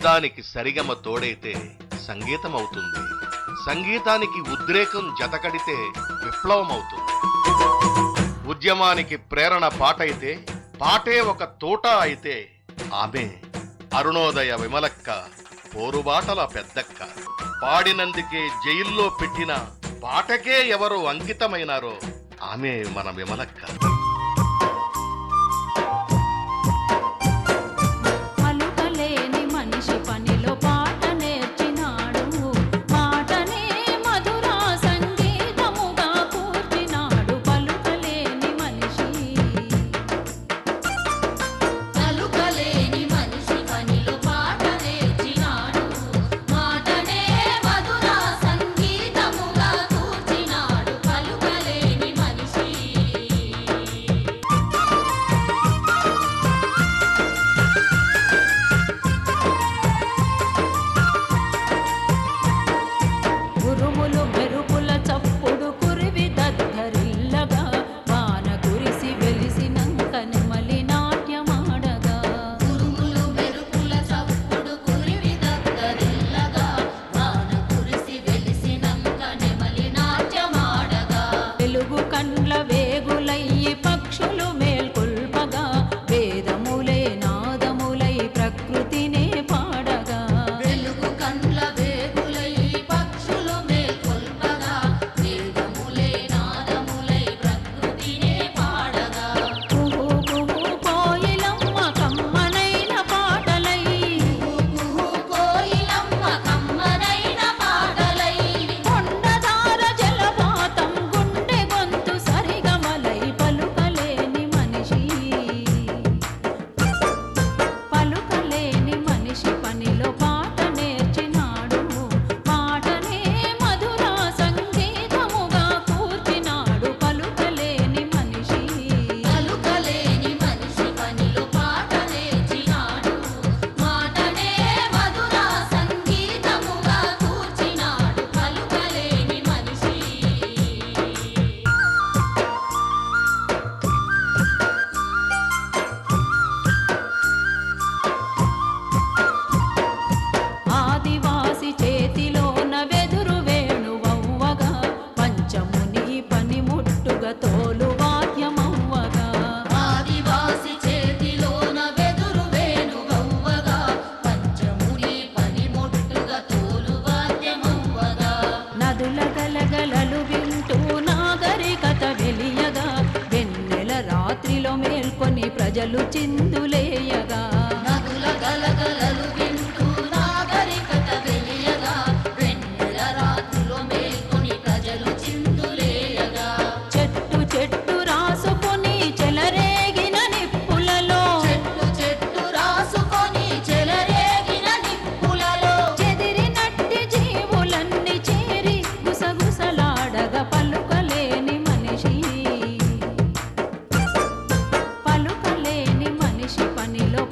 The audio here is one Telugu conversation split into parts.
దానికి సరిగమ తోడైతే సంగీతం అవుతుంది. సంగీతానికి ఉద్రేకం జతకడితే విప్లవం అవుతుంది. ఉద్యమానికి ప్రేరణ పాటైతే, పాటే ఒక తోట అయితే ఆమె అరుణోదయ విమలక్క, పోరుబాటల పెద్దక్క. పాడినందుకే జైల్లో పెట్టిన పాటకే ఎవరు అంకితమైనారో ఆమె మన విమలక్క. ప్రజలు చిందులేయగా, నదుల గలగలలు వింటూ నాగరికత వెలియగా, వెన్నెల రాత్రిలో మేల్కొని ప్రజలు చిందులేయగా, చెట్టు చెట్టు రాసుకొని చెలరేగిన నిప్పులలో, చెట్టు చెట్టు రాసుకొని చెలరేగిన నిప్పులలో, చెదిరినట్టి జీవులన్నీ చేరి గుసగుసలాడగా పలుకలేని మనిషి, పనిలో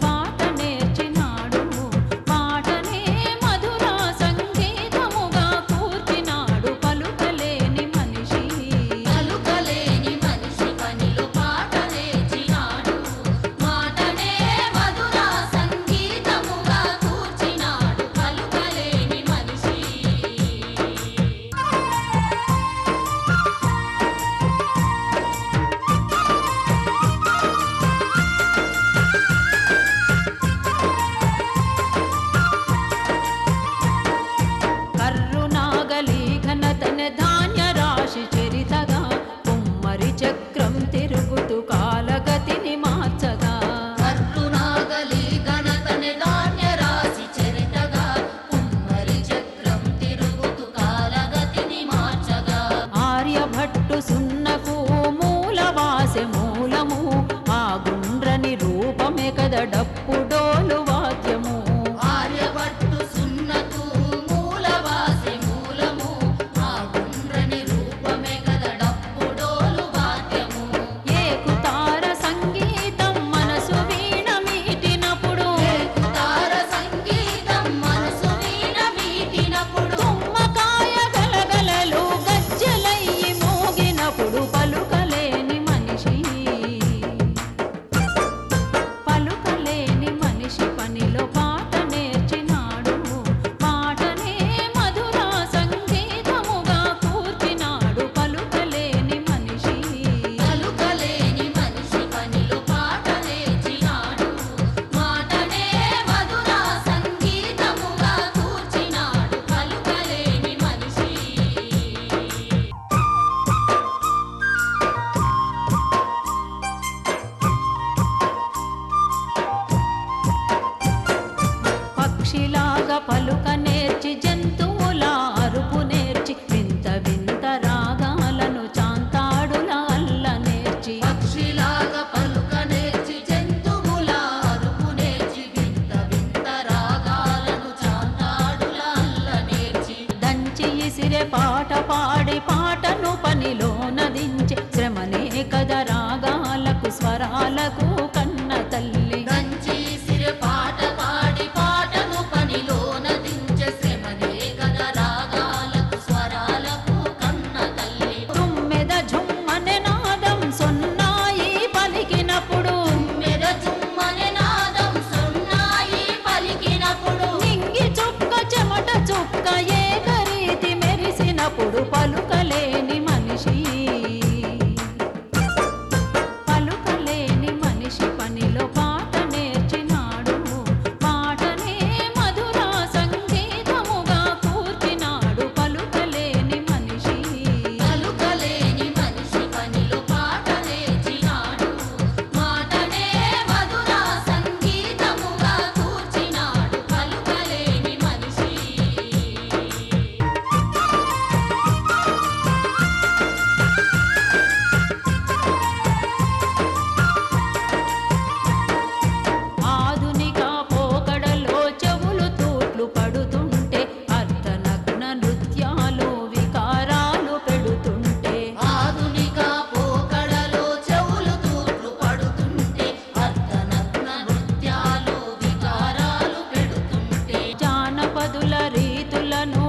పక్షిలాగా పలుక నేర్చి జంతువుల అరుపు నేర్చి వింత వింత రాగాలను చాంతాడుల అల్ల నేర్చి పక్షిలాగా పలుక నేర్చి జంతువుల అరుపు నేర్చి వింత వింత రాగాలను చాంతాడుల అల్ల నేర్చి దంచి ఇసిరే పాట పాడి పాటను పనిలో నదించి శ్రమనే కద రాగాలకు స్వరాలకు కన్న తల్లి దంచి సిరి పాట పాడి పాటను పనిలో నదించే శ్రమనే కథ రాగాలకు స్వరాలకు కన్న తల్లి తుమ్మెద ఝుమ్మనే నాదం సొన్నాయి పలికినప్పుడు మెద చుమ్మని నాదం సున్నాయి పలికినప్పుడు నింగి చుక్క చెమట చుక్క ఏకరీతి మెరిసినప్పుడు పలుకలేని మనిషి పలుకలేని మనిషి పనిలో పాట నేర్చినాడు పాటనే మధుర సంగీతముగా కూర్చినాడు పలుకలేని మనిషి పలుకలేని మనిషి పనిలో పాట నేర్చినాడు మాటనే మధుర సంగీతముగా కూర్చినాడు పలుకలేని మనిషి ఆధునిక పోకడలో చెవులు తూట్లు పడుతుంటే అర్ధనగ్న నృత్యాలు వికారాలు పెడుతుంటే ఆధునిక పోకడలో చెవులు తూట్లు పడుతుంటే అర్ధనగ్న నృత్యాలు వికారాలు పెడుతుంటే జానపదుల రీతులను